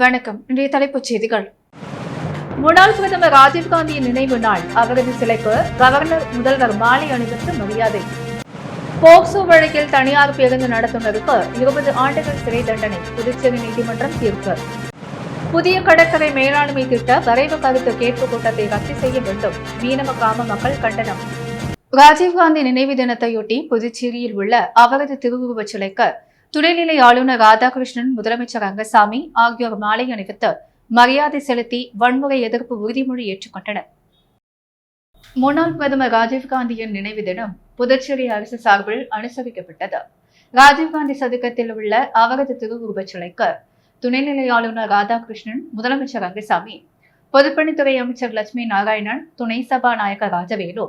வணக்கம். இன்றைய தலைப்புச் செய்திகள். முன்னாள் பிரதமர் ராஜீவ்காந்தியின் நினைவு நாள். அவரது சிலைக்கு கவர்னர் முதல்வர் மாலை அணிவித்து மரியாதை. போக்சோ வழக்கில் தனியார் பேருந்து நடத்துனருக்கு 20 ஆண்டுகள் சிறை தண்டனை. புதுச்சேரி நீதிமன்றம் தீர்ப்பு. புதிய கடற்கரை மேலாண்மை திட்ட வரைவு கருத்து கேட்பு கூட்டத்தை ரத்து செய்ய வேண்டும். மீனவ கிராம மக்கள் கண்டனம். ராஜீவ்காந்தி நினைவு தினத்தையொட்டி புதுச்சேரியில் உள்ள அவரது திருவுருவச் சிலைக்கு துணைநிலை ஆளுநர் ராதாகிருஷ்ணன், முதலமைச்சர் ரங்கசாமி ஆகியோர் மாலை அணிவித்து மரியாதை செலுத்தி வன்முறை எதிர்ப்பு உறுதிமொழி ஏற்றுக்கொண்டனர். முன்னாள் பிரதமர் ராஜீவ்காந்தியின் நினைவு தினம் புதுச்சேரி அரசு சார்பில் அனுசரிக்கப்பட்டது. ராஜீவ்காந்தி சதுக்கத்தில் உள்ள அவரது திருவுருவச் சிலைக்கு துணைநிலை ஆளுநர் ராதாகிருஷ்ணன், முதலமைச்சர் ரங்கசாமி, பொதுப்பணித்துறை அமைச்சர் லட்சுமி நாராயணன், துணை சபாநாயகர் ராஜவேலு,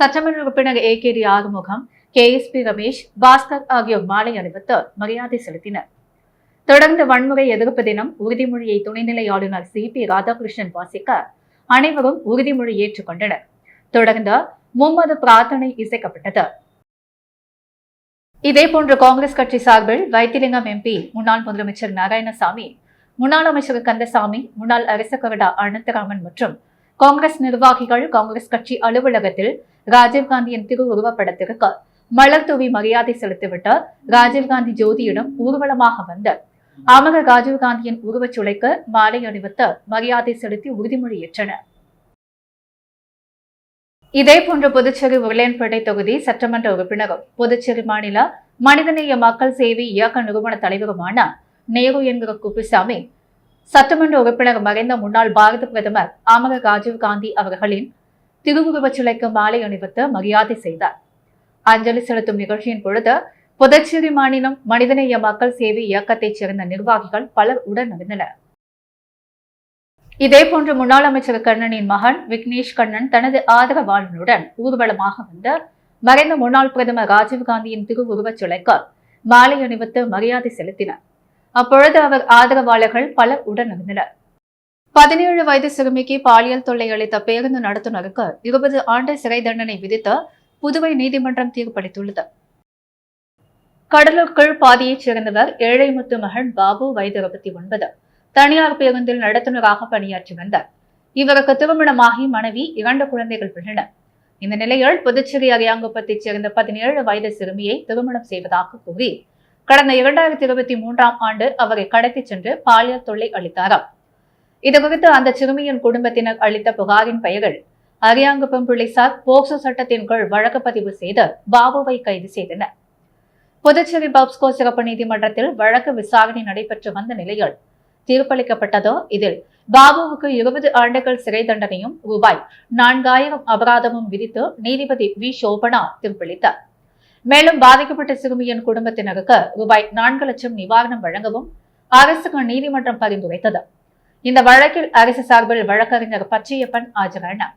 சட்டமன்ற உறுப்பினர் AKD ஆறுமுகம், KSP ரமேஷ், பாஸ்கர் ஆகியோர் மாலை அணிவித்து மரியாதை செலுத்தினர். தொடர்ந்து வன்முறை எதிர்ப்பு தினம் உறுதிமொழியை துணைநிலை ஆளுநர் CP ராதாகிருஷ்ணன் வாசிக்க அனைவரும் உறுதிமொழி ஏற்றுக்கொண்டனர். தொடர்ந்து மும்மத பிரார்த்தனை இசைக்கப்பட்டது. இதேபோன்று காங்கிரஸ் கட்சி சார்பில் வைத்திலிங்கம் MP, முன்னாள் முதலமைச்சர் நாராயணசாமி, முன்னாள் அமைச்சர் கந்தசாமி, முன்னாள் அரசு கொறடா அனந்தராமன் மற்றும் காங்கிரஸ் நிர்வாகிகள் காங்கிரஸ் கட்சி அலுவலகத்தில் ராஜீவ்காந்தியின் திருவுருவப்படத்திற்கு மலர் தூவி மரியாதை செலுத்திவிட்டு ராஜீவ்காந்தி ஜோதியிடம் ஊர்வலமாக வந்த அமரர் ராஜீவ்காந்தியின் உருவச்சுளைக்கு மாலை அணிவித்து மரியாதை செலுத்தி உறுதிமொழி ஏற்றனர். இதேபோன்று புதுச்சேரி உருளையன்பேட்டை தொகுதி சட்டமன்ற உறுப்பினரும் புதுச்சேரி மாநில மனிதநேய மக்கள் சேவை இயக்க நிறுவன தலைவருமான நேரு என்கிற குப்புசாமி, சட்டமன்ற உறுப்பினர் மறைந்த முன்னாள் பாரத பிரதமர் அமரர் ராஜீவ்காந்தி அவர்களின் திருவுருவச் சிலைக்கு மாலை அணிவித்து மரியாதை செய்தார். அஞ்சலி செலுத்தும் நிகழ்ச்சியின் பொழுது புதுச்சேரி மாநிலம் மனிதநேய மக்கள் சேவை இயக்கத்தைச் சேர்ந்த நிர்வாகிகள் பலர் உடன் இருந்தனர். இதேபோன்று முன்னாள் அமைச்சர் கண்ணனின் மகன் விக்னேஷ் கண்ணன் தனது ஆதரவாளனுடன் ஊர்வலமாக வந்து மறைந்த முன்னாள் பிரதமர் ராஜீவ்காந்தியின் திருவுருவச் சிலைக்கு மாலை அணிவித்து மரியாதை செலுத்தினர். அப்பொழுது அவர் ஆதரவாளர்கள் பலர் உடன் இருந்தனர். 17 வயது சிறுமிக்கு பாலியல் தொல்லை அளித்த பேருந்து நடத்துனருக்கு 20 ஆண்டு சிறை தண்டனை விதித்து புதுவை நீதிமன்றம் தீர்ப்பளித்துள்ளது. கடலூர் கீழ்பாதியைச் சேர்ந்தவர் ஏழைமுத்து மகன் பாபு, வயது 29, தனியார் பேருந்தில் நடத்துனராக பணியாற்றி வந்தார். இவருக்கு திருமணமாகி மனைவி, 2 குழந்தைகள் உள்ளனர். இந்த நிலையில் புதுச்சேரி அரியாங்குப்பத்தைச் சேர்ந்த 17 வயது சிறுமியை திருமணம் செய்வதாக கூறி கடந்த 2023ஆம் ஆண்டு அவரை கடத்திச் சென்று பாலியல் தொல்லை அளித்தாராம். இதுகுறித்து அந்த சிறுமியின் குடும்பத்தினர் அளித்த புகாரின் பெயரில் அரியாங்குப்பம் போலீசார் போக்சோ சட்டத்தின் கீழ் வழக்கு பதிவு செய்து பாபுவை கைது செய்தனர். புதுச்சேரி பாப்ஸ்கோ சிறப்பு நீதிமன்றத்தில் வழக்கு விசாரணை நடைபெற்று வந்த நிலையில் தீர்ப்பளிக்கப்பட்டதோ இதில் பாபுவுக்கு 20 ஆண்டுகள் சிறை தண்டனையும் ரூபாய் 4000 அபராதமும் விதித்து நீதிபதி V. சோபனா தீர்ப்பளித்தார். மேலும் பாதிக்கப்பட்ட சிறுமியின் குடும்பத்தினருக்கு ரூபாய் 4 லட்சம் நிவாரணம் வழங்கவும் அரசுக்கு நீதிமன்றம் பரிந்துரைத்தது. இந்த வழக்கில் அரசு சார்பில் வழக்கறிஞர் பச்சையப்பன் ஆஜரானார்.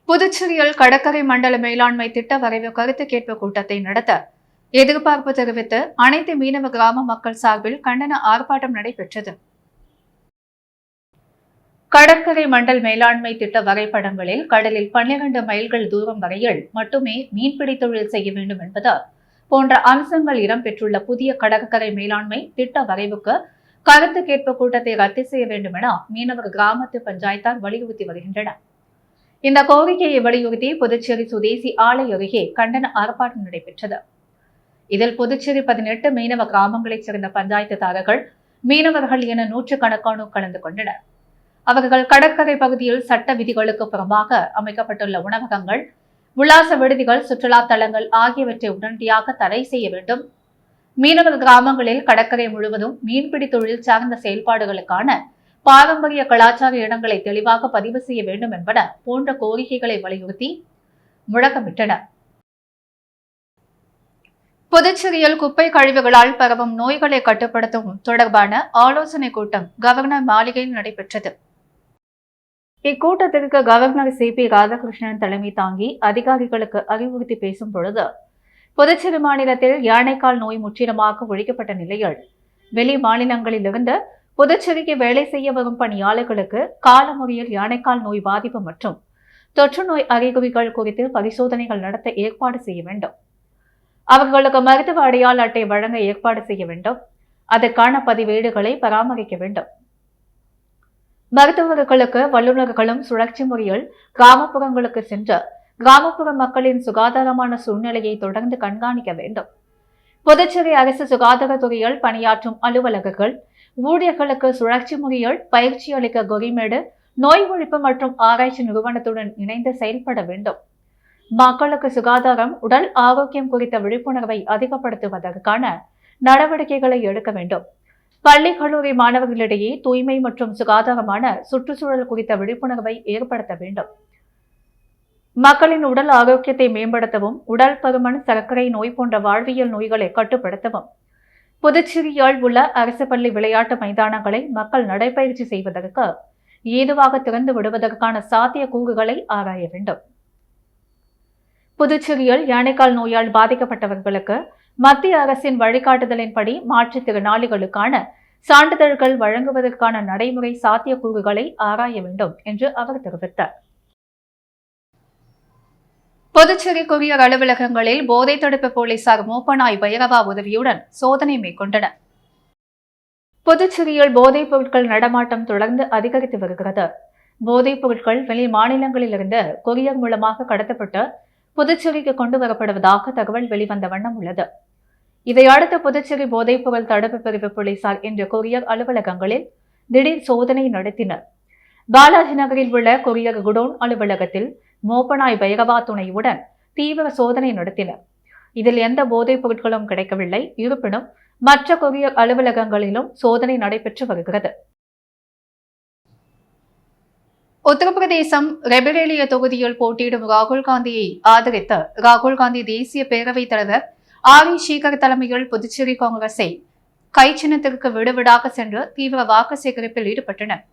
புதுச்சேரியில் கடற்கரை மண்டல மேலாண்மை திட்ட வரைவு கருத்து கேட்பு கூட்டத்தை நடத்த எதிர்பார்ப்பு தெரிவித்து அனைத்து மீனவ கிராம மக்கள் சார்பில் கண்டன ஆர்ப்பாட்டம் நடைபெற்றது. கடற்கரை மண்டல் மேலாண்மை திட்ட வரைபடங்களில் கடலில் 12 மைல்கள் தூரம் வரையில் மட்டுமே மீன்பிடி தொழில் செய்ய வேண்டும் என்பது போன்ற அம்சங்கள் இடம்பெற்றுள்ள புதிய கடற்கரை மேலாண்மை திட்ட வரைவுக்கு கருத்து கேட்பு கூட்டத்தை ரத்து செய்ய வேண்டும் என மீனவர் கிராமத்து பஞ்சாயத்தார் வலியுறுத்தி வருகின்றனர். இந்த கோரிக்கையை வலியுறுத்தி புதுச்சேரி சுதேசி ஆலை அருகே கண்டன ஆர்ப்பாட்டம் நடைபெற்றது. இதில் புதுச்சேரி 18 மீனவ கிராமங்களைச் சேர்ந்த பஞ்சாயத்துதாரர்கள், மீனவர்கள் என 100கணக்கானோர் கலந்து கொண்டனர். அவர்கள் கடற்கரை பகுதியில் சட்ட விதிகளுக்கு புறம்பாக அமைக்கப்பட்டுள்ள உணவகங்கள், உல்லாச விடுதிகள், சுற்றுலா தலங்கள் ஆகியவற்றை உடனடியாக தடை செய்ய வேண்டும். மீனவர் கிராமங்களில் கடற்கரை முழுவதும் மீன்பிடி தொழில் சார்ந்த செயல்பாடுகளுக்கான பாரம்பரிய கலாச்சார இடங்களை தெளிவாக பதிவு செய்ய வேண்டும் என்பன போன்ற கோரிக்கைகளை வலியுறுத்தி முழக்கமிட்டனர். புதுச்சேரியில் குப்பை கழிவுகளால் பரவும் நோய்களை கட்டுப்படுத்தும் தொடர்பான ஆலோசனை கூட்டம் கவர்னர் மாளிகையில் நடைபெற்றது. இக்கூட்டத்திற்கு கவர்னர் CP ராதாகிருஷ்ணன் தலைமை தாங்கி அதிகாரிகளுக்கு அறிவுறுத்தி பேசும் பொழுது, புதுச்சேரி மாநிலத்தில் யானைக்கால் நோய் முற்றிலுமாக ஒழிக்கப்பட்ட நிலையில் வெளி மாநிலங்களிலிருந்து புதுச்சேரிக்கு வேலை செய்ய வரும் பணியாளர்களுக்கு காலமுறையில் யானைக்கால் நோய் பாதிப்பு மற்றும் தொற்று நோய் அறிகுறிகள் குறித்து பரிசோதனைகள் நடத்த ஏற்பாடு செய்ய வேண்டும். அவர்களுக்கு மருத்துவ அடையாள அட்டை வழங்க ஏற்பாடு செய்ய வேண்டும். அதற்கான பதிவேடுகளை பராமரிக்க வேண்டும். மருத்துவர்களுக்கு வல்லுநர்களும் சுழற்சி முறையில் கிராமப்புறங்களுக்கு சென்று கிராமப்புற மக்களின் சுகாதாரமான சூழ்நிலையை தொடர்ந்து கண்காணிக்க வேண்டும். புதுச்சேரி அரசு சுகாதாரத்துறையில் பணியாற்றும் அலுவலகர்கள் ஊழியர்களுக்கு சுழற்சி முறையில் பயிற்சி அளிக்க கொரிமேடு நோய் ஒழிப்பு மற்றும் ஆராய்ச்சி நிறுவனத்துடன் இணைந்து செயல்பட வேண்டும். மக்களுக்கு சுகாதாரம் உடல் ஆரோக்கியம் குறித்த விழிப்புணர்வை அதிகப்படுத்துவதற்கான நடவடிக்கைகளை எடுக்க வேண்டும். பள்ளி கல்லூரி மாணவர்களிடையே தூய்மை மற்றும் சுகாதாரமான சுற்றுச்சூழல் குறித்த விழிப்புணர்வை ஏற்படுத்த வேண்டும். மக்களின் உடல் ஆரோக்கியத்தை மேம்படுத்தவும் உடல் பருமன் சர்க்கரை நோய் போன்ற வாழ்வியல் நோய்களை கட்டுப்படுத்தவும் புதுச்சேரியில் உள்ள அரசு பள்ளி விளையாட்டு மைதானங்களை மக்கள் நடைபயிற்சி செய்வதற்கு ஏதுவாக திறந்து விடுவதற்கான சாத்திய கூறுகளை ஆராய வேண்டும். புதுச்சேரியில் யானைக்கால் நோயால் பாதிக்கப்பட்டவர்களுக்கு மத்திய அரசின் வழிகாட்டுதலின்படி மாற்றுத்திறனாளிகளுக்கான சான்றிதழ்கள் வழங்குவதற்கான நடைமுறை சாத்தியக்கூறுகளை ஆராய வேண்டும் என்று அவர் தெரிவித்தார். புதுச்சேரி கொரியர் அலுவலகங்களில் போதைத் தடுப்பு போலீசார் மூப்பனாய் பைரவா உதவியுடன் சோதனை மேற்கொண்டனர். புதுச்சேரியில் போதைப் பொருட்கள் நடமாட்டம் தொடர்ந்து அதிகரித்து வருகிறது. போதைப் பொருட்கள் வெளி மாநிலங்களிலிருந்து கொரியர் மூலமாக கடத்தப்பட்டு புதுச்சேரிக்கு கொண்டு வரப்படுவதாக தகவல் வெளிவந்த வண்ணம் உள்ளது. இதையடுத்து புதுச்சேரி போதைப் பொருள் தடுப்பு பிரிவு போலீசார் இன்று கொரியர் அலுவலகங்களில் திடீர் சோதனை நடத்தினர். பாலாஜி நகரில் உள்ள கொரியர் குடோன் அலுவலகத்தில் மோப்பனாய் பைரவா துணையுடன் தீவிர சோதனை நடத்தினர். இதில் எந்த போதைப் பொருட்களும் கிடைக்கவில்லை. இருப்பினும் மற்ற கொரியர் அலுவலகங்களிலும் சோதனை நடைபெற்று வருகிறது. உத்தரப்பிரதேசம் ரெபரேலிய தொகுதியில் போட்டியிடும் ராகுல் காந்தியை ஆதரித்து ராகுல் காந்தி தேசிய பேரவைத் தலைவர் ஆர் இ சேகர் தலைமையில் புதுச்சேரி காங்கிரஸை கைச்சின்னத்திற்கு விடுவிடாக சென்று தீவிர வாக்கு சேகரிப்பில் ஈடுபட்டனர்.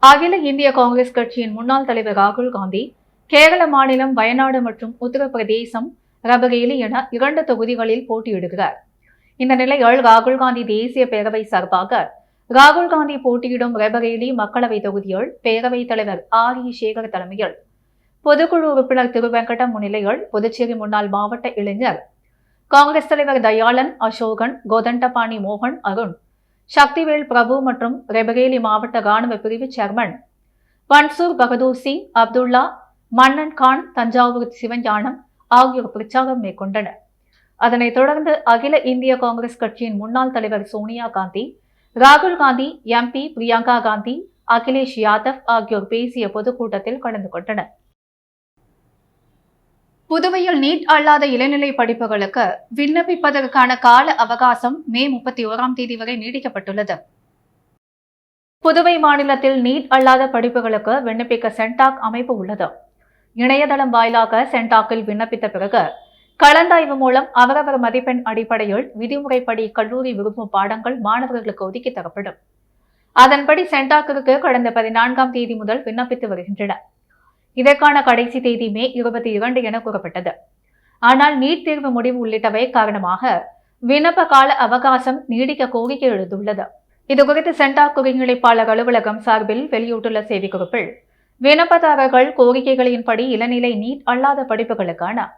அகில இந்திய காங்கிரஸ் கட்சியின் முன்னாள் தலைவர் ராகுல் காந்தி கேரள மாநிலம் வயநாடு மற்றும் உத்தரப்பிரதேசம் ரபரேலி என 2 தொகுதிகளில் போட்டியிடுகிறார். இந்த நிலையில் ராகுல் காந்தி தேசிய பேரவை சார்பாக ராகுல் காந்தி போட்டியிடும் ரெபரேலி மக்களவை தொகுதியில் பேரவைத் தலைவர் ஆர் இ சேகர் தலைமையில் பொதுக்குழு உறுப்பினர் திருவெங்கடம் முன்னிலையில் புதுச்சேரி முன்னாள் மாவட்ட இளைஞர் காங்கிரஸ் தலைவர் தயாளன் அசோகன் கோதண்டபாணி மோகன் அருண் சக்திவேல் பிரபு மற்றும் ரெபரேலி மாவட்ட ராணுவ பிரிவு சேர்மன் பன்சூர் பகதூர் சிங் அப்துல்லா மன்னன் கான் தஞ்சாவூர் சிவஞானம் ஆகியோர் பிரச்சாரம் மேற்கொண்டனர். அதனைத் தொடர்ந்து அகில இந்திய காங்கிரஸ் கட்சியின் முன்னாள் தலைவர் சோனியா காந்தி, ராகுல் காந்தி, எம்பி பிரியங்கா காந்தி, அகிலேஷ் யாதவ் ஆகியோர் பேசிய பொதுக்கூட்டத்தில் கலந்து கொண்டனர். புதுவையில் நீட் அல்லாத இளநிலை படிப்புகளுக்கு விண்ணப்பிப்பதற்கான கால அவகாசம் மே 31 வரை நீடிக்கப்பட்டுள்ளது. புதுவை மாநிலத்தில் நீட் அல்லாத படிப்புகளுக்கு விண்ணப்பிக்க சென்டாக் அமைப்பு உள்ளது. இணையதளம் வாயிலாக சென்டாக்கில் விண்ணப்பித்த பிறகு கலந்தாய்வு மூலம் அவரவர் மதிப்பெண் அடிப்படையில் விதிமுறைப்படி கல்லூரி விரும்பும் பாடங்கள் மாணவர்களுக்கு ஒதுக்கி தரப்படும். அதன்படி சென்டாக்கிற்கு கடந்த 14ஆம் தேதி முதல் விண்ணப்பித்து வருகின்றனர். இதற்கான கடைசி தேதி மே 22 என கூறப்பட்டது. ஆனால் நீட் தேர்வு முடிவு உள்ளிட்டவை காரணமாக விண்ணப்ப கால அவகாசம் நீடிக்க கோரிக்கை எழுந்துள்ளது. இதுகுறித்து சென்டாக் ஒருங்கிணைப்பாளர் அலுவலகம் சார்பில் வெளியிட்டுள்ள செய்திக்குறிப்பில் விண்ணப்பதாரர்கள் கோரிக்கைகளின்படி இளநிலை நீட் அல்லாத படிப்புகளுக்கான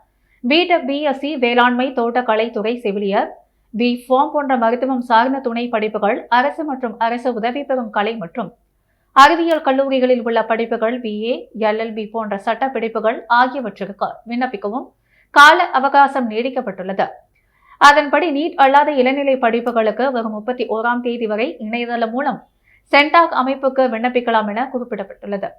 பிடெக், பிஎஸ்சி, வேளாண்மை, தோட்டக்கலைத்துறை, செவிலியர், B.Pharm போன்ற மருத்துவம் சார்ந்த துணை படிப்புகள், அரசு மற்றும் அரசு உதவி பெறும் கலை மற்றும் அறிவியல் கல்லூரிகளில் உள்ள படிப்புகள், BA, LLB போன்ற சட்ட படிப்புகள் ஆகியவற்றிற்கு விண்ணப்பிக்கவும் கால அவகாசம் நீடிக்கப்பட்டுள்ளது. அதன்படி நீட் அல்லாத இளநிலை படிப்புகளுக்கு வரும் 31ஆம் தேதி வரை இணையதளம் மூலம் சென்டாக் அமைப்புக்கு விண்ணப்பிக்கலாம் என குறிப்பிடப்பட்டுள்ளது.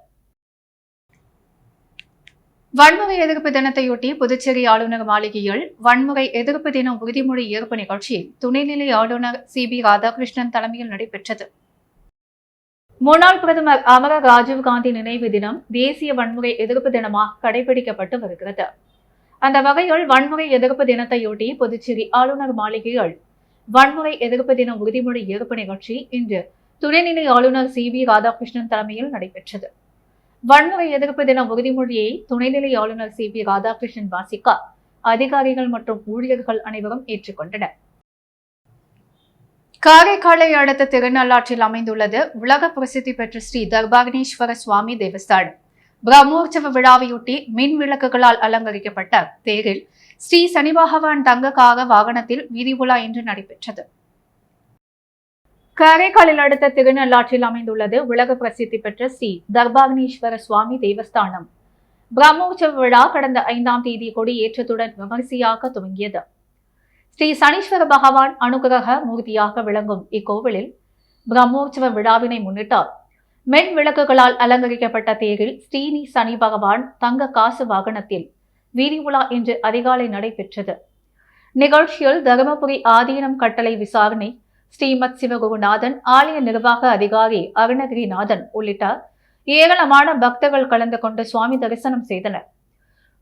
வன்முறை எதிர்ப்பு தினத்தையொட்டி புதுச்சேரி ஆளுநர் மாளிகையில் வன்முறை எதிர்ப்பு தின உறுதிமொழி ஏற்பு நிகழ்ச்சி துணைநிலை ஆளுநர் CB ராதாகிருஷ்ணன் தலைமையில் நடைபெற்றது. முன்னாள் பிரதமர் அமர ராஜீவ்காந்தி நினைவு தினம் தேசிய வன்முறை எதிர்ப்பு தினமாக கடைபிடிக்கப்பட்டு வருகிறது. அந்த வகையில் வன்முறை எதிர்ப்பு தினத்தையொட்டி புதுச்சேரி ஆளுநர் மாளிகையில் வன்முறை எதிர்ப்பு தின உறுதிமொழி ஏற்பு நிகழ்ச்சி இன்று துணைநிலை ஆளுநர் CB ராதாகிருஷ்ணன் தலைமையில் நடைபெற்றது. வன்முறை எதிர்ப்பு தின உறுதிமொழியை துணைநிலை ஆளுநர் CB ராதாகிருஷ்ணன் வாசிக்க அதிகாரிகள் மற்றும் ஊழியர்கள் அனைவரும் ஏற்றுக்கொண்டனர். காரைக்காலை அடுத்த திருநள்ளாற்றில் அமைந்துள்ளது உலக பிரசித்தி பெற்ற ஸ்ரீ தர்பாக்னேஸ்வர சுவாமி தேவஸ்தானம். பிரம்மோற்சவ விழாவையொட்டி மின் விளக்குகளால் அலங்கரிக்கப்பட்ட தேரில் ஸ்ரீ சனி பகவான் தங்க காக வாகனத்தில் வீதி உலா இன்று நடைபெற்றது. காரைக்காலில் அடுத்த திருநள்ளாற்றில் அமைந்துள்ளது உலக பிரசித்தி பெற்ற ஸ்ரீ தர்பாக்னீஸ்வர சுவாமி தேவஸ்தானம். பிரம்மோற்சவ விழா கடந்த 5ஆம் தேதி கொடியேற்றத்துடன் விமரிசையாக துவங்கியது. ஸ்ரீ சனீஸ்வர பகவான் அனுகிரக மூர்த்தியாக விளங்கும் இக்கோவிலில் பிரம்மோற்சவ விழாவினை முன்னிட்டு மென் விளக்குகளால் அலங்கரிக்கப்பட்ட தேரில் ஸ்ரீனி சனி பகவான் தங்க காசு வாகனத்தில் வீதி உலா இன்று அதிகாலை நடைபெற்றது. நிகழ்ச்சியில் தருமபுரி ஆதீனம் கட்டளை விசாரணை ஸ்ரீமத் சிவகுருநாதன், ஆலய நிர்வாக அதிகாரி அருணகிரிநாதன் உள்ளிட்ட ஏராளமான பக்தர்கள் கலந்து கொண்டு சுவாமி தரிசனம் செய்தனர்.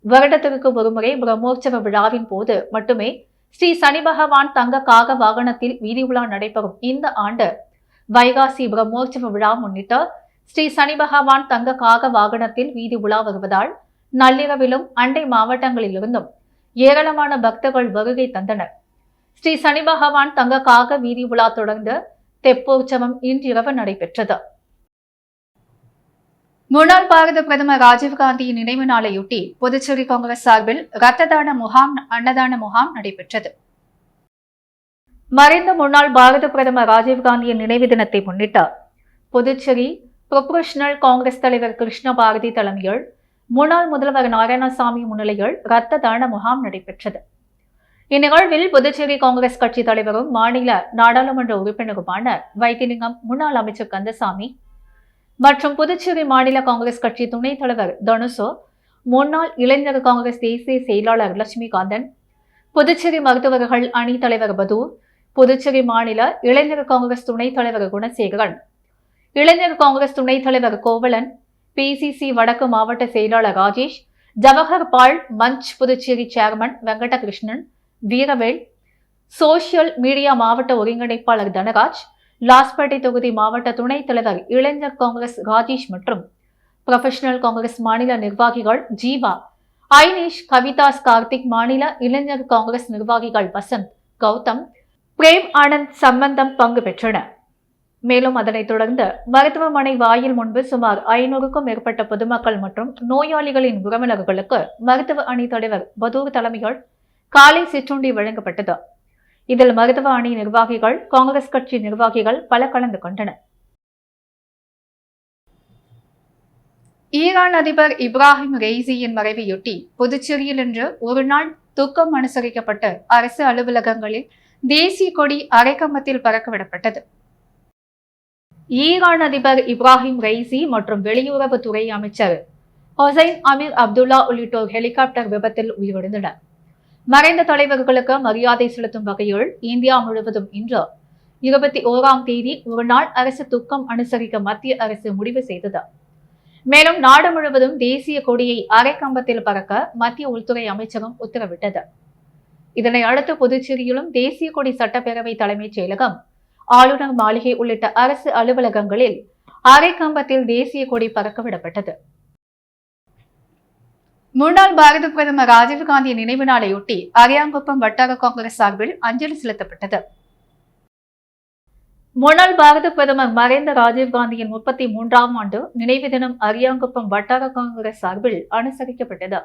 வருடத்திற்கு ஒருமுறை பிரம்மோற்சவ விழாவின் போது மட்டுமே ஸ்ரீ சனி பகவான் தங்க காக வாகனத்தில் வீதி உலா நடைபெறும் இந்த ஆண்டு வைகாசி பிரம்மோற்சவ விழா முன்னிட்டு ஸ்ரீ சனி பகவான் தங்க காக வாகனத்தில் வீதி உலா வருவதால் நள்ளிரவிலும் அண்டை மாவட்டங்களிலிருந்தும் ஏராளமான பக்தர்கள் வருகை தந்தனர். ஸ்ரீ சனி பகவான் தங்க காக வீதி உலா தொடர்ந்து தெப்போற்சவம் இன்றிரவு நடைபெற்றது. முன்னாள் பாரத பிரதமர் ராஜீவ்காந்தியின் நினைவு நாளையொட்டி புதுச்சேரி காங்கிரஸ் சார்பில் இரத்த தான முகாம், அன்னதான முகாம் நடைபெற்றது. மறைந்த முன்னாள் பாரத பிரதமர் ராஜீவ்காந்தியின் நினைவு தினத்தை முன்னிட்டு புதுச்சேரி புரொபஷனல் காங்கிரஸ் தலைவர் கிருஷ்ண பாரதி தலைமையில் முன்னாள் முதல்வர் நாராயணசாமி முன்னிலையில் இரத்த தான முகாம் நடைபெற்றது. இந்நிகழ்வில் புதுச்சேரி காங்கிரஸ் கட்சி தலைவரும் மாநில நாடாளுமன்ற உறுப்பினருமான வைத்திலிங்கம், முன்னாள் அமைச்சர் கந்தசாமி மற்றும் புதுச்சேரி மாநில காங்கிரஸ் கட்சி துணைத் தலைவர் தனுசு, முன்னாள் இளைஞர் காங்கிரஸ் தேசிய செயலாளர் லட்சுமிகாந்தன், புதுச்சேரி மருத்துவர்கள் அணி தலைவர் பதூர், புதுச்சேரி மாநில இளைஞர் காங்கிரஸ் துணைத் தலைவர் குணசேகரன், இளைஞர் காங்கிரஸ் துணைத் தலைவர் கோவலன், பிசிசி வடக்கு மாவட்ட செயலாளர் ராஜேஷ், ஜவஹர் பால் மஞ்ச் புதுச்சேரி சேர்மன் வெங்கடகிருஷ்ணன், வீரவேல், சோசியல் மீடியா மாவட்ட ஒருங்கிணைப்பாளர் தனராஜ், லாஸ்பேட்டை தொகுதி மாவட்ட துணைத் தலைவர் இளைஞர் காங்கிரஸ் ராஜேஷ் மற்றும் புரொபஷனல் காங்கிரஸ் மாநில நிர்வாகிகள் ஜீவா, ஐனேஷ், கவிதாஸ், கார்த்திக், மாநில இளைஞர் காங்கிரஸ் நிர்வாகிகள் வசந்த், கௌதம், பிரேம் ஆனந்த் சம்பந்தம் பங்கு பெற்றனர். மேலும் அதனைத் தொடர்ந்து மருத்துவமனை வாயில் முன்பு சுமார் 500க்கும் மேற்பட்ட பொதுமக்கள் மற்றும் நோயாளிகளின் உறவினர்களுக்கு மருத்துவ அணி தலைவர் பதூர் தலைமையில் காலை சிற்றுண்டி வழங்கப்பட்டது. இதில் மருத்துவ அணி நிர்வாகிகள், காங்கிரஸ் கட்சி நிர்வாகிகள் பல கலந்து கொண்டனர். ஈரான் அதிபர் இப்ராஹிம் ரெய்சியின் மறைவையொட்டி புதுச்சேரியில் இன்று ஒருநாள் துக்கம் அனுசரிக்கப்பட்டு அரசு அலுவலகங்களில் தேசிய கொடி அரைக்கம்பத்தில் பறக்கவிடப்பட்டது. ஈரான் அதிபர் இப்ராஹிம் ரெய்சி மற்றும் வெளியுறவுத்துறை அமைச்சர் ஹொசைன் அமீர் அப்துல்லா உள்ளிட்டோர் ஹெலிகாப்டர் விபத்தில் உயிரிழந்தனர். மறைந்த தலைவர்களுக்கு மரியாதை செலுத்தும் வகையில் இந்தியா முழுவதும் இன்று 21ஆம் தேதி ஒருநாள் அரசு துக்கம் அனுசரிக்க மத்திய அரசு முடிவு செய்தது. மேலும் நாடு முழுவதும் தேசிய கொடியை அரைக்கம்பத்தில் பறக்க மத்திய உள்துறை அமைச்சகம் உத்தரவிட்டது. இதனை அடுத்து புதுச்சேரியிலும் தேசிய கொடி சட்டப்பேரவை தலைமைச் செயலகம், ஆளுநர் மாளிகை உள்ளிட்ட அரசு அலுவலகங்களில் அரைக்கம்பத்தில் தேசிய கொடி பறக்கவிடப்பட்டது. முன்னாள் பாரத பிரதமர் ராஜீவ்காந்தியின் நினைவு நாளையொட்டி அரியாங்குப்பம் வட்டார காங்கிரஸ் சார்பில் அஞ்சலி செலுத்தப்பட்டது. முன்னாள் பாரத பிரதமர் மறைந்த ராஜீவ்காந்தியின் 33ஆம் ஆண்டு நினைவு தினம் அரியாங்குப்பம் வட்டார காங்கிரஸ் சார்பில் அனுசரிக்கப்பட்டது.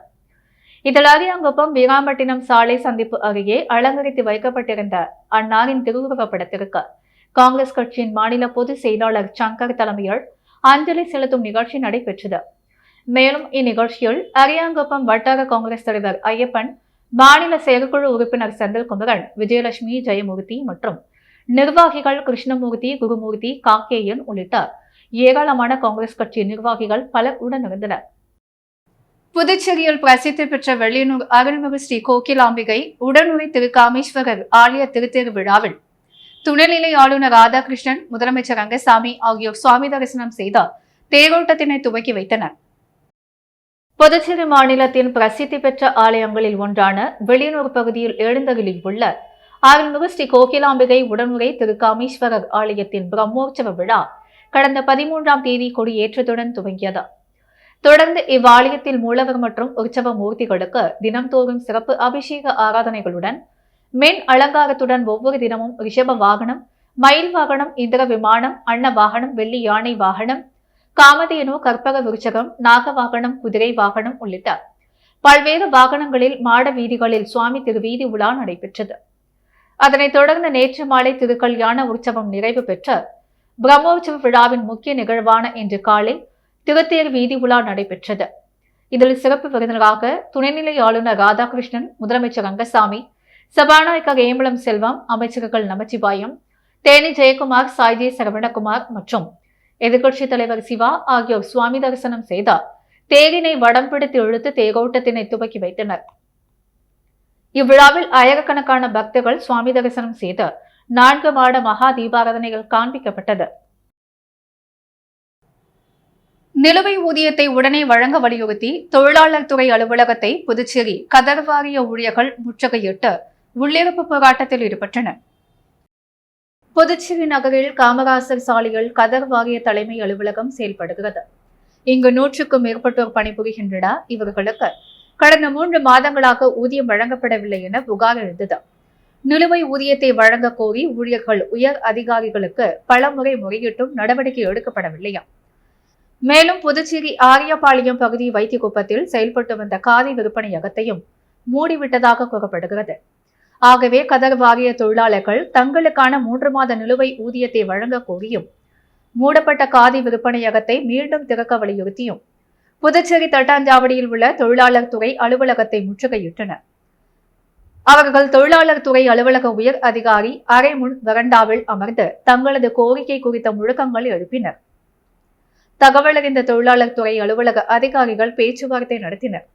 இதில் அரியாங்குப்பம் வீராம்பட்டினம் சாலை சந்திப்பு அருகே அலங்கரித்து வைக்கப்பட்டிருந்த அன்னாரின் திருவுருவப் படத்திற்கு காங்கிரஸ் கட்சியின் மாநில பொதுச் செயலாளர் சங்கர் தலைமையில் அஞ்சலி செலுத்தும் நிகழ்ச்சி நடைபெற்றது. மேலும் இந்நிகழ்ச்சியில் அரியாங்குப்பம் வட்டார காங்கிரஸ் தலைவர் ஐயப்பன், மாநில செயற்குழு உறுப்பினர் செந்தில்குமரன், விஜயலட்சுமி, ஜெயமூர்த்தி மற்றும் நிர்வாகிகள் கிருஷ்ணமூர்த்தி, குருமூர்த்தி, காக்கேயன் உள்ளிட்ட ஏராளமான காங்கிரஸ் கட்சி நிர்வாகிகள் பலர் உடனிருந்தனர். புதுச்சேரியில் பிரசித்தி பெற்ற வெள்ளியனூர் அருள்மிகு ஸ்ரீ கோகிலாம்பிகை உடனுறை திருக்காமேஸ்வரர் ஆலய திருத்தேர் விழாவில் துணைநிலை ஆளுநர் ராதாகிருஷ்ணன், முதலமைச்சர் ரங்கசாமி ஆகியோர் சுவாமி தரிசனம் செய்த தேரோட்டத்தினை துவக்கி வைத்தனர். புதுச்சேரி மாநிலத்தின் பிரசித்தி பெற்ற ஆலயங்களில் ஒன்றான வெளியனூர் பகுதியில் எழுந்தருளி உள்ள அருள்மிகு ஸ்ரீ கோகிலாம்பிகை உடனுறை திருக்காமேஸ்வரர் ஆலயத்தின் பிரம்மோற்சவ விழா கடந்த 13ஆம் தேதி கொடியேற்றத்துடன் துவங்கியது. தொடர்ந்து இவ்வாலயத்தில் மூலவர் மற்றும் உற்சவ மூர்த்திகளுக்கு தினம்தோறும் சிறப்பு அபிஷேக ஆராதனைகளுடன் மென் அலங்காரத்துடன் ஒவ்வொரு தினமும் ரிஷப வாகனம், மயில் வாகனம், இந்திர விமானம், அன்ன வாகனம், வெள்ளி யானை வாகனம், காமதேனு, கற்பக விருச்சகம், நாக வாகனம், குதிரை வாகனம் உள்ளிட்ட பல்வேறு வாகனங்களில் மாட வீதிகளில் சுவாமி திருவீதி உலா நடைபெற்றது. அதனைத் தொடர்ந்து நேற்று மாலை திருக்கல்யாண உற்சவம் நிறைவு பெற்ற பிரம்மோற்சவ விழாவின் முக்கிய நிகழ்வான இன்று காலை திருத்தேர் வீதி உலா நடைபெற்றது. இதில் சிறப்பு விருந்தினராக துணைநிலை ஆளுநர் ராதாகிருஷ்ணன், முதலமைச்சர் ரங்கசாமி, சபாநாயகர் ஏம்பலம் செல்வம், அமைச்சர்கள் நமச்சிவாயம், தேனி ஜெயக்குமார், சாய்ஜி சரவணகுமார் மற்றும் எதிர்க்கட்சித் தலைவர் சிவா ஆகியோர் சுவாமி தரிசனம் செய்தார். தேரினை வடம் பிடித்து இழுத்து தேரோட்டத்தினை துவக்கி வைத்தனர். இவ்விழாவில் ஆயிரக்கணக்கான பக்தர்கள் சுவாமி தரிசனம் செய்து 4 மாட மகா தீபாராதனைகள் காண்பிக்கப்பட்டது. நிலுவை ஊதியத்தை உடனே வழங்க வலியுறுத்தி தொழிலாளர் துறை அலுவலகத்தை புதுச்சேரி கதர் வாரிய ஊழியர்கள் முற்றுகையிட்டு உள்ளிருப்பு போராட்டத்தில் ஈடுபட்டனர். புதுச்சேரி நகரில் காமராசர் சாலையில் கதர் வாரிய தலைமை அலுவலகம் செயல்படுகிறது. இங்கு 100க்கும் மேற்பட்டோர் பணிபுரிகின்றனர். இவர்களுக்கு கடந்த 3 மாதங்களாக ஊதியம் வழங்கப்படவில்லை என புகார் எழுந்தது. நிலுவை ஊதியத்தை வழங்க கோரி ஊழியர்கள் உயர் அதிகாரிகளுக்கு பலமுறை முறையிட்டும் நடவடிக்கை எடுக்கப்படவில்லையா? மேலும் புதுச்சேரி ஆரியபாளையம் பகுதி வைத்தியகுப்பத்தில் செயல்பட்டு வந்த காதி விற்பனையகத்தையும் மூடிவிட்டதாக கூறப்படுகிறது. ஆகவே கதர் வாரிய தொழிலாளர்கள் தங்களுக்கான 3 மாத நிலுவை ஊதியத்தை வழங்க கோரியும் மூடப்பட்ட காதி விற்பனையகத்தை மீண்டும் திறக்க வலியுறுத்தியும் புதுச்சேரி தட்டாஞ்சாவடியில் உள்ள தொழிலாளர் துறை அலுவலகத்தை முற்றுகையிட்டனர். அவர்கள் தொழிலாளர் துறை அலுவலக உயர் அதிகாரி அரை முன் வரண்டாவில் அமர்ந்து தங்களது கோரிக்கை குறித்த முழக்கங்கள் எழுப்பினர். தகவல் அறிந்த தொழிலாளர் துறை அலுவலக அதிகாரிகள் பேச்சுவார்த்தை நடத்தினர்.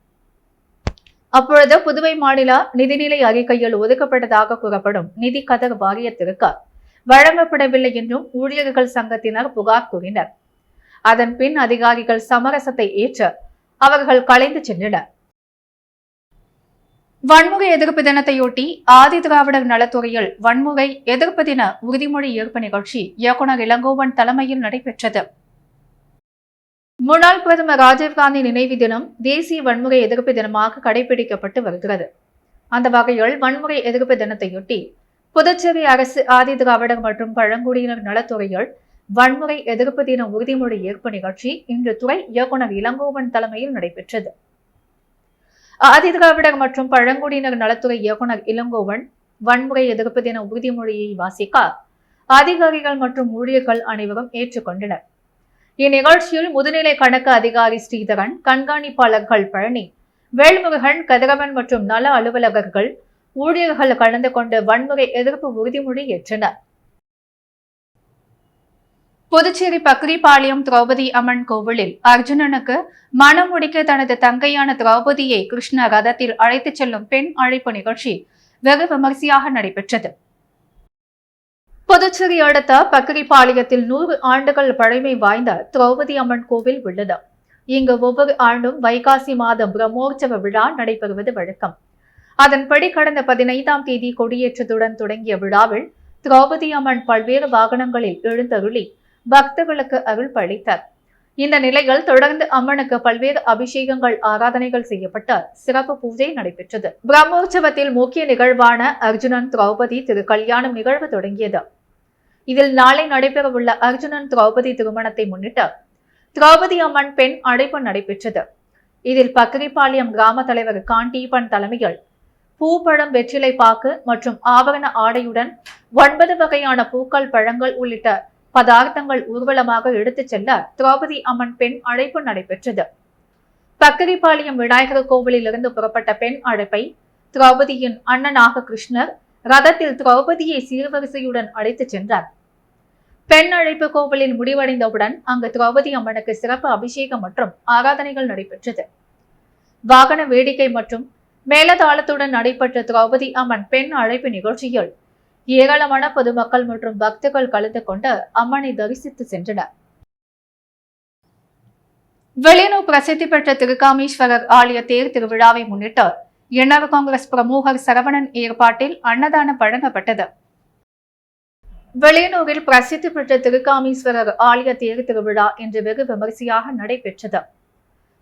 அப்பொழுது புதுவை மாநில நிதிநிலை அறிக்கையில் ஒதுக்கப்பட்டதாக கூறப்படும் நிதி கதர் வாரியத்திற்கு வழங்கப்படவில்லை என்றும் ஊழியர்கள் சங்கத்தினர் புகார் கூறினர். அதன் பின் அதிகாரிகள் சமரசத்தை ஏற்று அவர்கள் கலைந்து சென்றனர். வன்முறை எதிர்ப்பு தினத்தையொட்டி ஆதி திராவிடர் நலத்துறையில் வன்முறை எதிர்ப்பு தின உறுதிமொழி ஏற்பு நிகழ்ச்சி இயக்குநர் இளங்கோவன் தலைமையில் நடைபெற்றது. முன்னாள் பிரதமர் ராஜீவ்காந்தி நினைவு தினம் தேசிய வன்முறை எதிர்ப்பு தினமாக கடைபிடிக்கப்பட்டு வருகிறது. அந்த வகையில் வன்முறை எதிர்ப்பு தினத்தையொட்டி புதுச்சேரி அரசு ஆதி திராவிடர் மற்றும் பழங்குடியினர் நலத்துறையில் வன்முறை எதிர்ப்பு தின உறுதிமொழி ஏற்பு நிகழ்ச்சி இன்று துறை இயக்குநர் இளங்கோவன் தலைமையில் நடைபெற்றது. ஆதி திராவிடர் மற்றும் பழங்குடியினர் நலத்துறை இயக்குநர் இளங்கோவன் வன்முறை எதிர்ப்பு தின உறுதிமொழியை வாசிக்க அதிகாரிகள் மற்றும் ஊழியர்கள் அனைவரும் ஏற்றுக்கொண்டனர். இந்நிகழ்ச்சியில் முதுநிலை கணக்கு அதிகாரி ஸ்ரீதரன், கண்காணிப்பாளர்கள் பழனி, வேல்முருகன், கதிரவன் மற்றும் நல அலுவலகர்கள், ஊழியர்கள் கலந்து கொண்டு வன்முறை எதிர்ப்பு உறுதிமொழி ஏற்றனர். புதுச்சேரி பக்ரிபாளையம் திரௌபதி அம்மன் கோவிலில் அர்ஜுனனுக்கு மனம் முடிக்க தனது தங்கையான திரௌபதியை கிருஷ்ண ரதத்தில் அழைத்துச் செல்லும் பெண் அழைப்பு நிகழ்ச்சி வெகு விமரிசையாக நடைபெற்றது. புதுச்சேரி அடுத்த பக்ரிபாளையத்தில் 100 ஆண்டுகள் பழமை வாய்ந்த திரௌபதி அம்மன் கோவில் உள்ளது. இங்கு ஒவ்வொரு ஆண்டும் வைகாசி மாதம் பிரம்மோற்சவ விழா நடைபெறுவது வழக்கம். அதன்படி கடந்த 15ஆம் தேதி கொடியேற்றத்துடன் தொடங்கிய விழாவில் திரௌபதி அம்மன் பல்வேறு வாகனங்களில் எழுந்தருளி பக்தர்களுக்கு அருள் பளித்தார். இந்த நிலையில் தொடர்ந்து அம்மனுக்கு பல்வேறு அபிஷேகங்கள், ஆராதனைகள் செய்யப்பட்டு சிறப்பு பூஜை நடைபெற்றது. பிரம்மோற்சவத்தில் முக்கிய நிகழ்வான அர்ஜுனன் திரௌபதி திருக்கல்யாணம் நிகழ்வு தொடங்கியது. இதில் நாளை நடைபெறவுள்ள அர்ஜுனன் திரௌபதி திருமணத்தை முன்னிட்டு திரௌபதி அம்மன் பெண் அழைப்பு நடைபெற்றது. இதில் பக்ரிபாளையம் கிராம தலைவர் காண்டீபன் தலைமையில் பூப்பழம், வெற்றிலை பாக்கு மற்றும் ஆபரண ஆடையுடன் 9 வகையான பூக்கள், பழங்கள் உள்ளிட்ட பதார்த்தங்கள் ஊர்வலமாக எடுத்துச் செல்ல திரௌபதி அம்மன் பெண் அழைப்பு நடைபெற்றது. பக்ரிபாளையம் விநாயகர் கோவிலில் இருந்து புறப்பட்ட பெண் அழைப்பை திரௌபதியின் அண்ணனாக கிருஷ்ணர் ரதத்தில் திரௌபதியை சீர்வரிசையுடன் அழைத்துச் சென்றார். பெண் அழைப்பு கோவிலில் முடிவடைந்தவுடன் அங்கு திரௌபதி அம்மனுக்கு சிறப்பு அபிஷேகம் மற்றும் ஆராதனைகள் நடைபெற்றது. வாகன வேடிக்கை மற்றும் மேலதாளத்துடன் நடைபெற்ற திரௌபதி அம்மன் பெண் அழைப்பு நிகழ்ச்சியில் ஏராளமான பொதுமக்கள் மற்றும் பக்தர்கள் கலந்து கொண்டு அம்மனை தரிசித்து சென்றனர். வெளியூர் பிரசித்தி பெற்ற திருக்காமீஸ்வரர் ஆலய தேர் திருவிழாவை முன்னிட்டு என்ஆர் காங்கிரஸ் பிரமுகர் சரவணன் ஏற்பாட்டில் அன்னதானம் வழங்கப்பட்டது. வெளியூரில் பிரசித்தி பெற்ற திருக்காமீஸ்வரர் ஆலய தேர் திருவிழா இன்று வெகு விமரிசையாக நடைபெற்றது.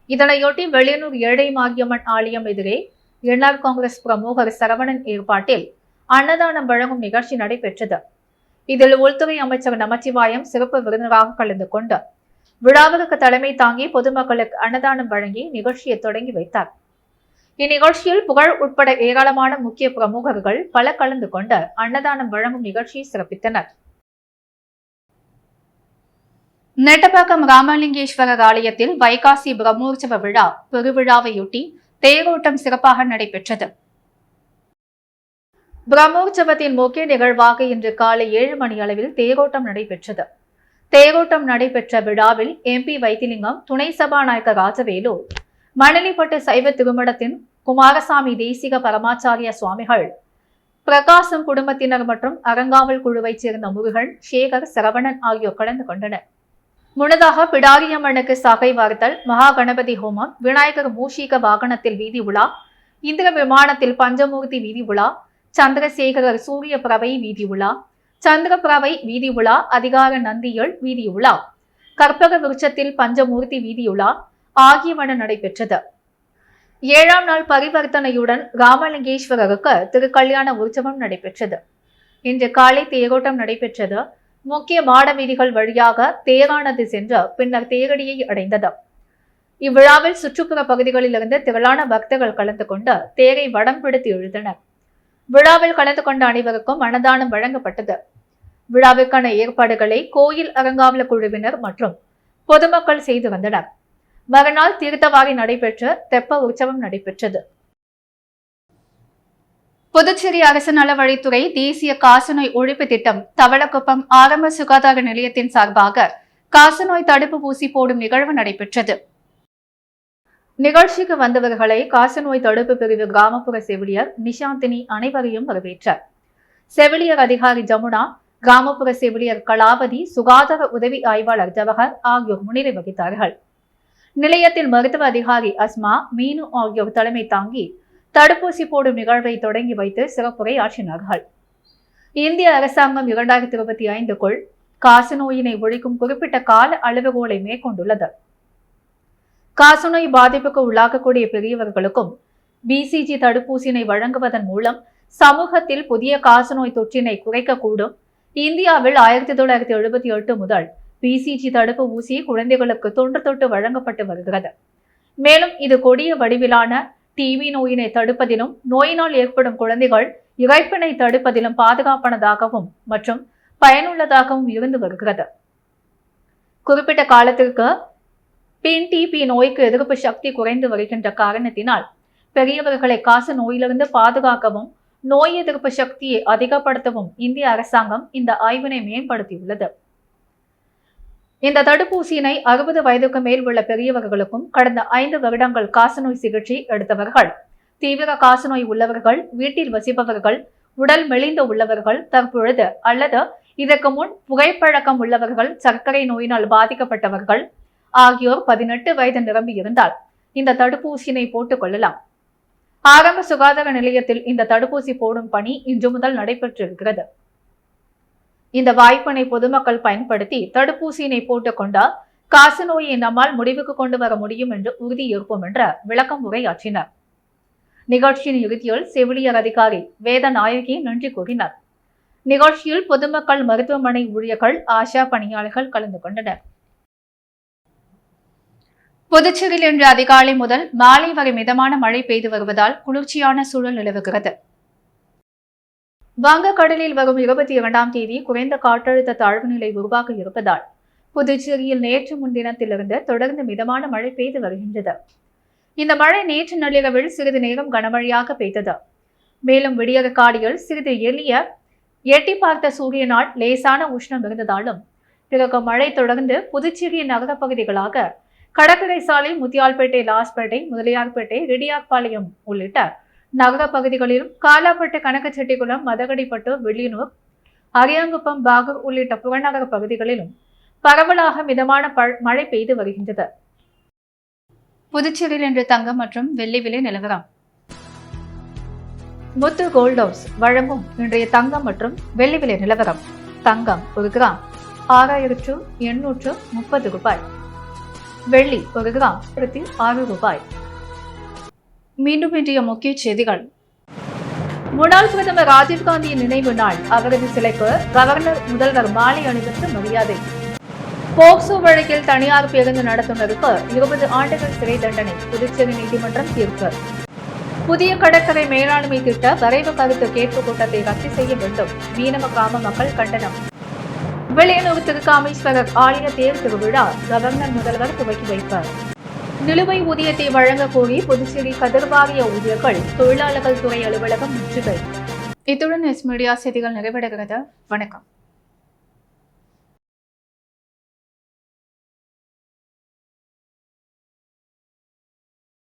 இதனையொட்டி வெளியூர் ஏழை மாரியம்மன் ஆலயம் எதிரே என்ஆர் காங்கிரஸ் பிரமுகர் சரவணன் ஏற்பாட்டில் அன்னதானம் வழங்கும் நிகழ்ச்சி நடைபெற்றது. இதில் உள்துறை அமைச்சர் நமச்சிவாயம் சிறப்பு விருந்தினராக கலந்து கொண்டு விழாவிற்கு தலைமை தாங்கி பொதுமக்களுக்கு அன்னதானம் வழங்கி நிகழ்ச்சியை தொடங்கி வைத்தார். இந்நிகழ்ச்சியில் புகழ் உட்பட ஏராளமான முக்கிய பிரமுகர்கள் பல கலந்து கொண்டு அன்னதானம் வழங்கும் நிகழ்ச்சியை சிறப்பித்தனர். நெட்டப்பாக்கம் ராமலிங்கேஸ்வரர் ஆலயத்தில் வைகாசி பிரம்மோற்சவ விழா பெருவிழாவையொட்டி தேரோட்டம் சிறப்பாக நடைபெற்றது. பிரம்மோற்சவத்தின் முக்கிய நிகழ்வாக இன்று காலை 7 மணி அளவில் தேரோட்டம் நடைபெற்றது. தேரோட்டம் நடைபெற்ற விழாவில் MP வைத்திலிங்கம், துணை சபாநாயகர் ராஜவேலு, மணலிப்பட்டு சைவ திருமடத்தின் குமாரசாமி தேசிக பரமாச்சாரிய சுவாமிகள், பிரகாசம் குடும்பத்தினர் மற்றும் அறங்காவல் குழுவைச் சேர்ந்த முருகன், சேகர், சரவணன் ஆகியோர் கலந்து கொண்டனர். முன்னதாக பிடாரியம்மனுக்கு சாகை வார்த்தல், மகா கணபதி ஹோமம், விநாயகர் மூஷிக வாகனத்தில் வீதி உலா, இந்திர விமானத்தில் பஞ்சமூர்த்தி வீதி உலா, சந்திரசேகரர் சூரிய பிரவை வீதி உலா, சந்திர பிரவை வீதி உலா, அதிகார நந்தியல் வீதி உலா, கற்பக விருட்சத்தில் பஞ்சமூர்த்தி வீதி உலா ஆகியவன நடைபெற்றது. 7ஆம் நாள் பரிவர்த்தனையுடன் ராமலிங்கேஸ்வரருக்கு திருக்கல்யாண உற்சவம் நடைபெற்றது. இன்று காலை தேரோட்டம் நடைபெற்றது. முக்கிய மாட வீதிகள் வழியாக தேரானது சென்று பின்னர் தேரடியை அடைந்தது. இவ்விழாவில் சுற்றுப்புற பகுதிகளிலிருந்து திரளான பக்தர்கள் கலந்து கொண்டு தேரை வடம் பிடித்து இழுத்தனர். விழாவில் கலந்து கொண்ட அனைவருக்கும் அன்னதானம் வழங்கப்பட்டது. விழாவிற்கான ஏற்பாடுகளை கோயில் அறங்காவல குழுவினர் மற்றும் பொதுமக்கள் செய்து வந்தனர். மறுநாள் தீர்த்தவாரி நடைபெற்று தெப்ப உற்சவம் நடைபெற்றது. புதுச்சேரி அரசு நலவழித்துறை தேசிய காசநோய் ஒழிப்பு திட்டம் தவளக்குப்பம் ஆரம்ப சுகாதார நிலையத்தின் சார்பாக காசநோய் தடுப்பு ஊசி போடும் நிகழ்வு நடைபெற்றது. நிகழ்ச்சிக்கு வந்தவர்களை காசநோய் தடுப்பு பிரிவு கிராமப்புற செவிலியர் நிஷாந்தினி அனைவரையும் வரவேற்றார். செவிலியர் அதிகாரி ஜமுனா, கிராமப்புற செவிலியர் கலாவதி, சுகாதார உதவி ஆய்வாளர் ஜவஹர் ஆகியோர் முன்னிலை வகித்தார்கள். நிலையத்தில் மருத்துவ அதிகாரி அஸ்மா, மீனு ஆகியோர் தலைமை தாங்கி தடுப்பூசி போடும் நிகழ்வை தொடங்கி வைத்து சிறப்புரை ஆற்றினார்கள். இந்திய அரசாங்கம் 2025க்குள் காசநோயினை ஒழிக்கும் குறிப்பிட்ட கால அளவுகோலை மேற்கொண்டுள்ளது. காசநோய் பாதிப்புக்கு உள்ளாகக்கூடிய பெரியவர்களுக்கும் BCG தடுப்பூசியினை வழங்குவதன் மூலம் சமூகத்தில் புதிய காசநோய் தொற்றினை குறைக்கக்கூடும். இந்தியாவில் 1978 முதல் BCG தடுப்பு ஊசி குழந்தைகளுக்கு தொன்று தொட்டு வழங்கப்பட்டு வருகிறது. மேலும் இது கொடிய வடிவிலான TB நோயினை தடுப்பதிலும் நோயினால் ஏற்படும் குழந்தைகள் இறப்பினை தடுப்பதிலும் பாதுகாப்பானதாகவும் மற்றும் பயனுள்ளதாகவும் இருந்து வருகிறது. குறிப்பிட்ட காலத்திற்கு PNTP நோய்க்கு எதிர்ப்பு சக்தி குறைந்து வருகின்ற காரணத்தினால் பெரியவர்களை காச நோயிலிருந்து பாதுகாக்கவும் நோய் எதிர்ப்பு சக்தியை அதிகப்படுத்தவும் இந்திய அரசாங்கம் இந்த ஆய்வினை மேம்படுத்தியுள்ளது. இந்த தடுப்பூசியினை 60 வயதுக்கு மேல் உள்ள பெரியவர்களுக்கும் கடந்த 5 வருடங்கள் காசநோய் சிகிச்சை எடுத்தவர்கள், தீவிர காசநோய் உள்ளவர்கள், வீட்டில் வசிப்பவர்கள், உடல் மெலிந்து உள்ளவர்கள், தற்பொழுது அல்லது இதற்கு முன் புகைப்பழக்கம் உள்ளவர்கள், சர்க்கரை நோயினால் பாதிக்கப்பட்டவர்கள் ஆகியோர் 18 வயது நிரம்பி இருந்தால் இந்த தடுப்பூசியினை போட்டுக் கொள்ளலாம். ஆரம்ப சுகாதார நிலையத்தில் இந்த தடுப்பூசி போடும் பணி இன்று முதல் நடைபெற்றிருக்கிறது. இந்த வாய்ப்பினை பொதுமக்கள் பயன்படுத்தி தடுப்பூசியினை போட்டுக் கொண்டால் காசநோயை நம்மால் முடிவுக்கு கொண்டு வர முடியும் என்று உறுதியேற்போம் என்ற விளக்கம் உரையாற்றினர். நிகழ்ச்சியின் இறுதியில் செவிலியர் அதிகாரி வேதநாயகி நன்றி கூறினார். நிகழ்ச்சியில் பொதுமக்கள், மருத்துவமனை ஊழியர்கள், ஆஷா பணியாளர்கள் கலந்து கொண்டனர். புதுச்சேரியில் இன்று அதிகாலை முதல் மாலை வரை மிதமான மழை பெய்து வருவதால் குளிர்ச்சியான சூழல் நிலவுகிறது. வங்கக்கடலில் வரும் 22ஆம் தேதி குறைந்த காற்றழுத்த தாழ்வு நிலை உருவாக இருப்பதால் புதுச்சேரியில் நேற்று முன்தினத்திலிருந்து தொடர்ந்து மிதமான மழை பெய்து வருகின்றது. இந்த மழை நேற்று நள்ளிரவில் சிறிது நேரம் கனமழையாக பெய்தது. மேலும் விடியற்காலையில் சிறிது எட்டி பார்த்த சூரியனால் லேசான உஷ்ணம் இருந்ததாலும் பிறகு மழை தொடர்ந்து புதுச்சேரி நகர பகுதிகளாக கடற்கரை சாலை, முத்தியால்பேட்டை, லாஸ்பேட்டை, முதலியார்பேட்டை, ரெடியார்பாளையம் உள்ளிட்ட நகர பகுதிகளிலும், காலாப்பட்டு, கனகச்செட்டிக்குளம், மதகடிப்பட்டு, வெள்ளியனூர், அரியாங்குப்பம், பாகூர் உள்ளிட்ட புறநகர பகுதிகளிலும் பரவலாக மிதமான மழை பெய்து வருகின்றது. புதுச்சேரியில் இன்று தங்கம் மற்றும் வெள்ளி விலை நிலவரம். முத்து கோல்ட் ஹவுஸ் வழங்கும் இன்றைய தங்கம் மற்றும் வெள்ளி விலை நிலவரம். தங்கம் 1 கிராம் 6830 ரூபாய். வெள்ளி 1 கிராம் 6 ரூபாய். மீண்டும் இன்றைய முக்கிய செய்திகள். முன்னாள் பிரதமர் ராஜீவ்காந்தியின் நினைவு நாள். அவரது சிலைக்கு கவர்னர், முதல்வர் மாலை அணிவித்து மரியாதை. போக்சோ வழக்கில் தனியார் பேருந்து நடத்துனருக்கு 20 ஆண்டுகள் சிறை தண்டனை. புதுச்சேரி நீதிமன்றம் தீர்ப்பு. புதிய கடற்கரை மேலாண்மை திட்ட வரைவு கருத்து கேட்பு கூட்டத்தை ரத்து செய்ய வேண்டும். மீனவ கிராம மக்கள் கண்டனம். வெளியுறவு திருக்காமேஸ்வரர் ஆலய தேர் திருவிழா கவர்னர் முதல்வர் துவக்கி வைப்பார். நிலுவை ஊதியத்தை வழங்க கோரி புதுச்சேரி கதிர்வாரிய ஊழியர்கள் தொழிலாளர்கள் துறை அலுவலகம் முற்றுகை. இத்துடன் எஸ் மீடியா செய்திகள் நிறைவடைகிறது. வணக்கம்.